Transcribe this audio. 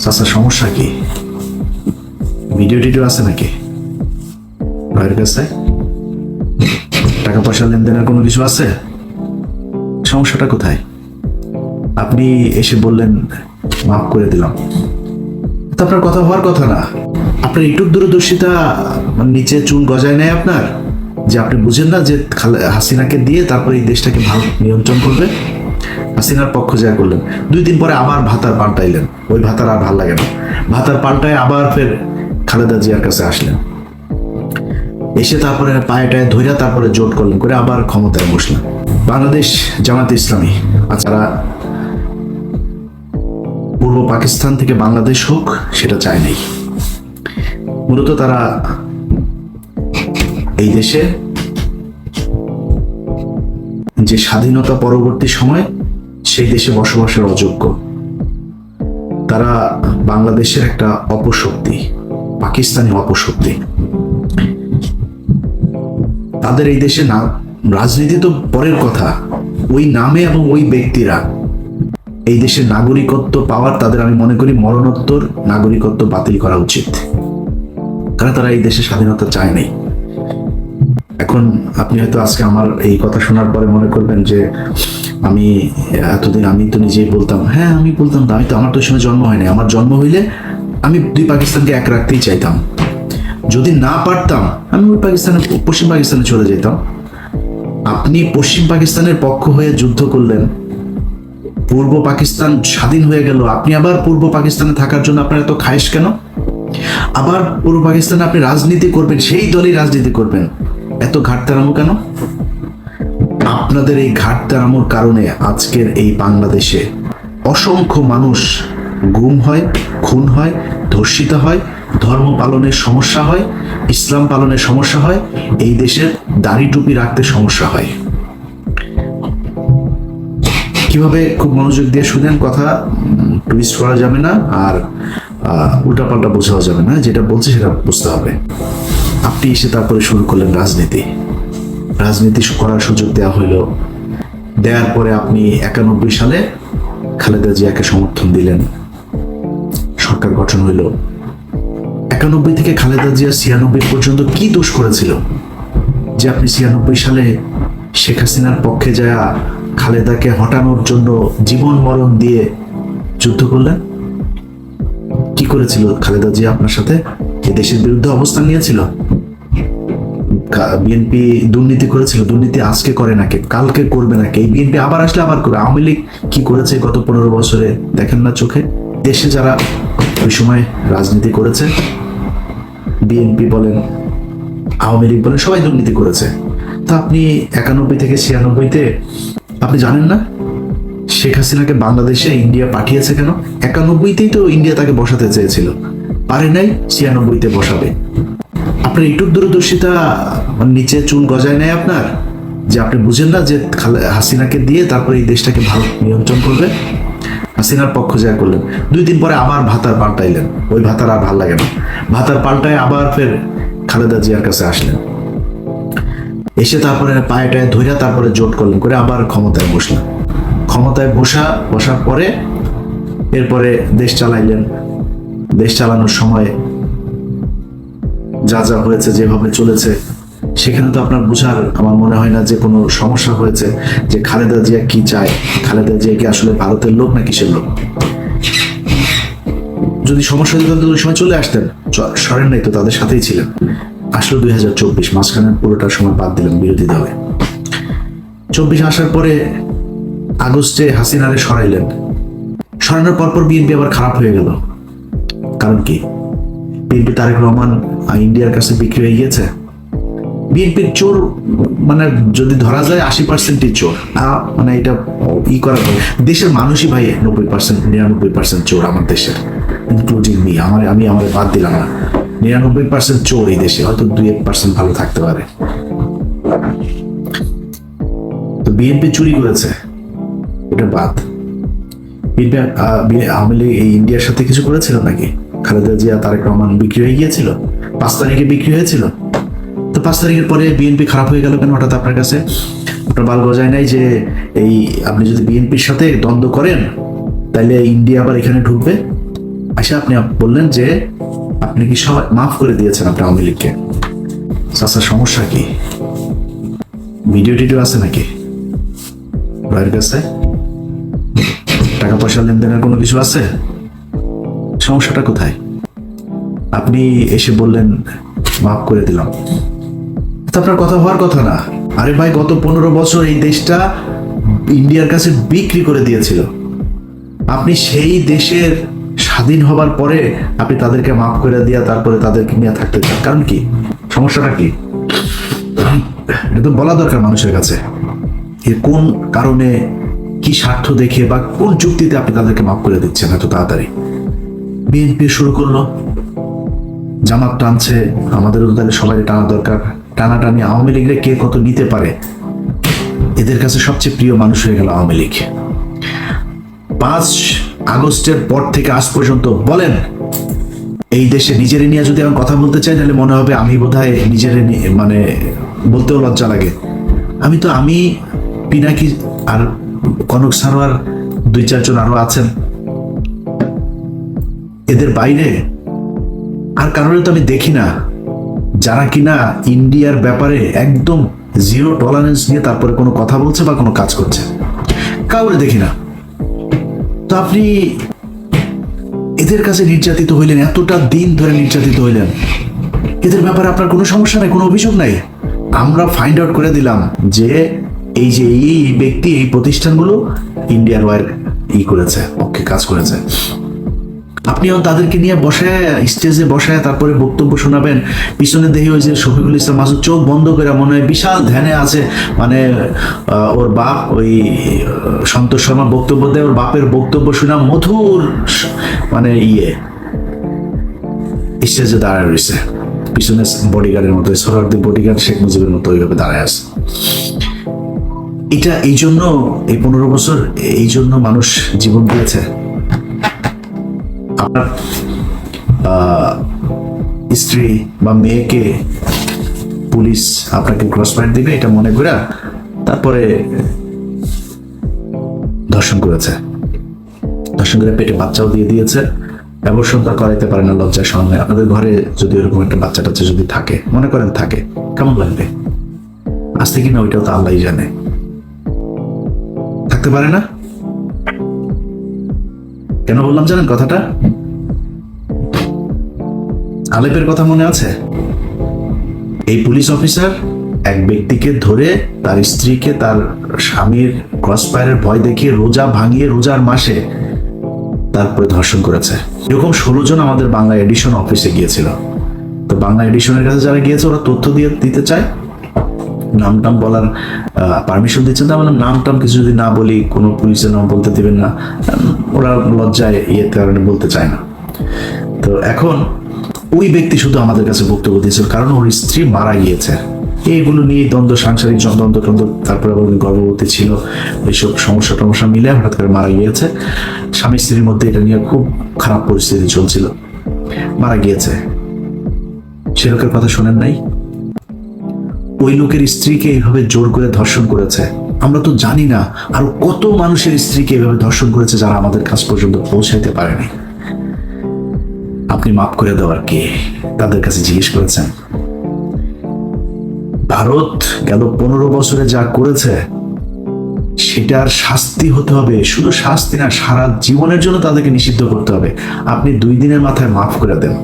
চাচা সমস্যা কি? ভিডিও টিডিও আছে নাকি ভাইয়ের কাছে? টাকা পয়সা লেনদেনের কোনো কিছু আছে? সমস্যাটা কোথায়? আপনি এসে বললেন মাফ করে দিলাম, তো আপনার কথা হওয়ার কথা না। আপনার একটু দূরদর্শিতা নিচে চুল গজায় নেয় আপনার, যে আপনি বুঝেন না যে হাসিনাকে দিয়ে তারপর এই দেশটাকে ভালো নিয়ন্ত্রণ করবে। হাসিনার পক্ষ যা করলেন, 2 দিন পরে আবার ভাতার পাল্টাইলেন, ওই ভাতার আর ভাল লাগে না, ভাতার পাল্টায় আবার ফের খালেদা জিয়ার কাছে আসলেন, এসে তারপরে পায়েটায় ধইরা তারপরে জোট করলেন, করে আবার ক্ষমতায় বসলেন। বাংলাদেশ জামাত ইসলামী যারা পূর্ব পাকিস্তান থেকে বাংলাদেশ হোক সেটা চায় নাই। মূলত তারা এই দেশে যে স্বাধীনতা পরবর্তী সময় সেই দেশে বসবাসের অযোগ্য, তারা বাংলাদেশের একটা অপশক্তি, পাকিস্তানি অপশক্তি। তাদের এই দেশে না রাজনীতি তো পরের কথা, ওই নামে এবং ওই ব্যক্তিরা এই দেশের নাগরিকত্ব পাওয়ার, তাদের আমি মনে করি মরণোত্তর নাগরিকত্ব বাতিল করা উচিত, কারণ তারা এই দেশে স্বাধীনতা চায় নাই। এখন আপনি হয়তো আজকে আমার এই কথা শোনার পরে মনে করবেন যে আমি এতদিন আমি তো নিজেই বলতাম, হ্যাঁ আমি বলতাম, আমি তো, আমার তো সময় জন্ম হয়নি, আমার জন্ম হইলে আমি 2 পাকিস্তানকে এক রাখতেই চাইতাম, যদি না পারতাম আমি ওই পাকিস্তানে, পশ্চিম পাকিস্তানে চলে যেতাম। আপনি পশ্চিম পাকিস্তানের পক্ষ হয়ে যুদ্ধ করলেন, পূর্ব পাকিস্তান স্বাধীন হয়ে গেল, আপনি আবার পূর্ব পাকিস্তানে থাকার জন্য আপনার এত খায়েশ কেন? আবার পূর্ব পাকিস্তানে আপনি রাজনীতি করবেন, সেই দলই রাজনীতি করবেন, এত ঘাটতারামো কেন? আপনাদের এই ঘাটতারামোর কারণে আজকের এই বাংলাদেশে অসংখ্য মানুষ গুম হয়, খুন হয়, ধর্ষিত হয়, ধর্ম পালনের সমস্যা হয়, ইসলাম পালনের সমস্যা হয়, এই দেশের দাড়ি টুপি রাখতে সমস্যা হয়। কিভাবে, খুব মনোযোগ দিয়ে শুনেন, কথা টুইস্ট করা যাবে না আর উল্টাপাল্টা বোঝাও যাবে না, যেটা বলছি সেটা বুঝতে হবে। আপনি এসে তারপরে শুরু করলেন রাজনীতি, রাজনীতি করার সুযোগ দেওয়া হইল, দেওয়ার পরে আপনি 91 সালে খালেদা জিয়াকে সমর্থন দিলেন, সরকার গঠন হইল। 91 থেকে খালেদা জিয়া 96 পর্যন্ত কি দোষ করেছিল যে আপনি 96 সালে শেখ হাসিনার পক্ষে যা খালেদাকে হটানোর জন্য জীবন মরণ দিয়ে যুদ্ধ করলেন? কি করেছিল খালেদা জিয়া আপনার সাথে? এই দেশের বিরুদ্ধে অবস্থান নিয়েছিল। বিএনপি দুর্নীতি করেছিল, দুর্নীতি আজকে করে নাকি, কালকে করবে নাকি, এই বিএনপি আবার আসলে আবার করবে। আওয়ামী লীগ কি করেছে গত 15 বছরে দেখেন না চোখে? দেশে যারা ওই সময় রাজনীতি করেছে, বিএনপি বলেন, আওয়ামী লীগ বলেন, সবাই দুর্নীতি করেছে। তা আপনি 91 থেকে 96-তে আপনি জানেন না শেখ হাসিনাকে বাংলাদেশে ইন্ডিয়া পাঠিয়েছে কেন? 91-তেই তো ইন্ডিয়া তাকে বসাতে চেয়েছিল, পারে নাই, 96-তে বসাবে। আপনার একটু দূরদর্শিতা নিচে চুল গজায় নেয় আপনার, যে আপনি বুঝেন না যে হাসিনাকে দিয়ে তারপর এই দেশটাকে ভালো নিয়ন্ত্রণ করবে। হাসিনার পক্ষ যা করলেন, 2 দিন পরে আবার ভাতার পাল্টাইলেন, ওই ভাতার আর ভাল লাগে না, ভাতার পাল্টায় আবার ফের খালেদা জিয়ার কাছে আসলেন, এসে তারপরে পায়েটায় ধইরা তারপরে জোট করলেন, করে আবার ক্ষমতায় বসলেন। ক্ষমতায় বসার পরে এরপরে দেশ চালাইলেন। দেশ চালানোর সময় যা যা হয়েছে, যেভাবে চলেছে, সেখানে তো আপনার বোঝার আমার মনে হয় না যে কোনো সমস্যা হয়েছে যে খালেদা জিয়া কি চায়, খালেদা জিয়া কি আসলে ভারতের লোক না কিসের লোক। যদি সমস্যা হতো তাহলে ওই সময় চলে আসতেন, সরেন নাই তো, তাদের সাথেই ছিলেন। আসলে 2024 মাঝখানের পুরোটা সময় বাদ দিলেন বিরোধী দলে। 24 আসার পরে আগস্টে হাসিনারে সরাইলেন, সরানোর পরপর বিএনপি আবার খারাপ হয়ে গেল। কারণ কি? বিএনপি তারেক রহমান ইন্ডিয়ার কাছে বিক্রি হয়ে গিয়েছে। বিএনপির চোর মানে যদি ধরা যায় 80%ই চোর, মানে এটা ই করা, দেশের মানুষই ভাই 90% 99% চোর আমার দেশের, ইনক্লুডিং মি, আমি বাদ দিলাম না, 99% চোর এই দেশে, হয়তো 2-1% ভালো থাকতে পারে। তো বিএনপি চুরি করেছে, এটা বাদ। বিএনপি আওয়ামী লীগ এই ইন্ডিয়ার সাথে কিছু করেছিল নাকি? খালেদা জিয়া তারেক রহমান বিক্রি হয়ে গিয়েছিল, 5 তারিখে বিক্রি হয়েছিল। তো 5 তারিখের পরে বিএনপি খারাপ হয়ে গেল কেন হঠাৎ আপনার কাছে? আপনার বাল গজায় নাই যে এই আপনি যদি বিএনপির সাথে দ্বন্দ্ব করেন তাহলে ইন্ডিয়া আবার এখানে ঢুকবে? আচ্ছা, আপনি বললেন যে আপনি কি সবাই মাফ করে দিয়েছেন আপনি আওয়ামী লীগকে। চাচার সমস্যা কি? ভিডিও টিডিও আছে নাকি ভাইয়ের কাছে? টাকা পয়সা লেনদেনের কোনো কিছু আছে? সমস্যাটা কোথায়? আপনি এসে বললেন মাফ করে দিলাম, তো আপনার কথা হওয়ার কথা না। আরে ভাই, গত 15 বছর এই দেশটা ইন্ডিয়ার কাছে বিক্রি করে দিয়েছিল। আপনি সেই দেশের স্বাধীন হবার পরে আপনি তাদেরকে মাফ করে দিয়া তারপরে তাদেরকে নিয়ে থাকতে চান, কারণ কি? সমস্যাটা কি? এটা তো বলা দরকার মানুষের কাছে, এর কোন কারণে, কি স্বার্থ দেখে বা কোন যুক্তিতে আপনি তাদেরকে মাফ করে দিচ্ছেন এত তাড়াতাড়ি? বিএনপি শুরু করলো, জামাত টানছে, আমাদেরও তাহলে সবাই টানা দরকার। টানাটানি আওয়ামী লীগের কে কত নিতে পারে, এদের কাছে সবচেয়ে প্রিয় মানুষ হয়ে গেল আওয়ামী লীগ। 5 আগস্টের পর থেকে আজ পর্যন্ত বলেন, এই দেশে নিজের নিয়ে যদি আমি কথা বলতে চাই তাহলে মনে হবে আমি বোধহয় নিজের মানে বলতেও লজ্জা লাগে। আমি পিনাকি আর কনক সারোয়ার 2-4 জন আরো আছেন, এদের বাইরে আর কারণে তো আমি দেখি না যারা কিনা ইন্ডিয়ার ব্যাপারে একদম জিরো টলারেন্স নিয়ে তারপরে কোনো কথা বলছে বা কোনো কাজ করছে, কাউরে দেখি না। তো আপনি এদের কাছে নির্যাতিত হইলেন, এতটা দিন ধরে নির্যাতিত হইলেন, এদের ব্যাপারে আপনার কোনো সমস্যা নাই, কোনো অভিযোগ নাই। আমরা ফাইন্ড আউট করে দিলাম যে এই ব্যক্তি এই প্রতিষ্ঠানগুলো ইন্ডিয়ার ওয়ার করেছে, পক্ষে কাজ করেছে। আপনিও তাদেরকে নিয়ে বসায়, স্টেজে বসায় তারপরে বক্তব্য শোনাবেন। পিছনে দেখি ওই যে শফিকুল ইসলাম মাসুদ চোখ বন্ধ করে মনে হয় বিশাল ধ্যানে আছে, মানে ওর বাপ ওই সন্তোষ শর্মা বক্তব্য দেয়, ওর বাপের বক্তব্য শোনা মধুর, মানে স্টেজে দাঁড়ায় রয়েছে, পিছনে বডিগার্ডের মতো, সোহরাওয়ার্দী বডিগার্ড শেখ মুজিবের মতো ওইভাবে দাঁড়ায় আছে। এটা এই জন্য এই 15 বছর এই জন্য মানুষ জীবন দিয়েছে। আপনার স্ত্রী বা মেয়েকে পুলিশ আপনাকে ক্রস ফায়ার দিবে এটা মনে করে তারপরে ধর্ষণ করেছে, ধর্ষণ করে পেটে বাচ্চাও দিয়ে দিয়েছে, অ্যাবর্শন তো করাইতে পারে না লজ্জার সামনে। আপনাদের ঘরে যদি এরকম একটা বাচ্চা টাচ্চা যদি থাকে, মনে করেন থাকে, কেমন লাগবে? আসতে কিনা ওইটাও তো আল্লাহই জানে, থাকতে পারে না। কেন বললাম জানেন কথাটা? আলেপের কথা মনে আছে? এই পুলিশ অফিসার এক ব্যক্তিকে ধরে তার স্ত্রীকে তার স্বামীর ক্রসফায়ারের ভয় দেখিয়ে রোজা ভাঙিয়ে রোজার মাসে তারপরে ধর্ষণ করেছে। এরকম 16 জন আমাদের বাংলা এডিশন অফিসে গিয়েছিল। তো বাংলা এডিশনের কাছে যারা গিয়েছে ওরা তথ্য দিতে চায়, নাম টাম বলার পারমিশন দিচ্ছেন না। বললাম নাম টাম কিছু যদি না বলি, কোনো পুলিশের নাম বলতে দিবেন না, ওরা লজ্জায় কারণে বলতে চায় না। তো এখন ওই ব্যক্তি শুধু আমাদের কাছে বক্তব্য দিয়েছিল, কারণ ওর স্ত্রী মারা গিয়েছে। এইগুলো নিয়ে দ্বন্দ্ব, সাংসারিক দ্বন্দ্ব, তারপরে গর্ভবতী ছিল, এইসব সমস্যা মিলে হঠাৎ করে মারা গিয়েছে। স্বামী স্ত্রীর মধ্যে এটা নিয়ে খুব খারাপ পরিস্থিতি চলছিল, মারা গিয়েছে। সে লোকের কথা শোনেন নাই? ওই লোকের স্ত্রীকে এইভাবে জোর করে ধর্ষণ করেছে। আমরা তো জানি না আর কত মানুষের স্ত্রীকে এইভাবে ধর্ষণ করেছে যারা আমাদের কাছ পর্যন্ত পৌঁছাইতে পারেনি। আপনি মাফ করে দেওয়ার কে? তাদের কাছে জিজ্ঞেস করেছেন? ভারত গেল 15 বছরে যা করেছে সেটার শাস্তি হতে হবে, শুধু শাস্তি না, সারা জীবনের জন্য তাদেরকে নিষিদ্ধ করতে হবে। আপনি 2 দিনের মাথায় মাফ করে দেন।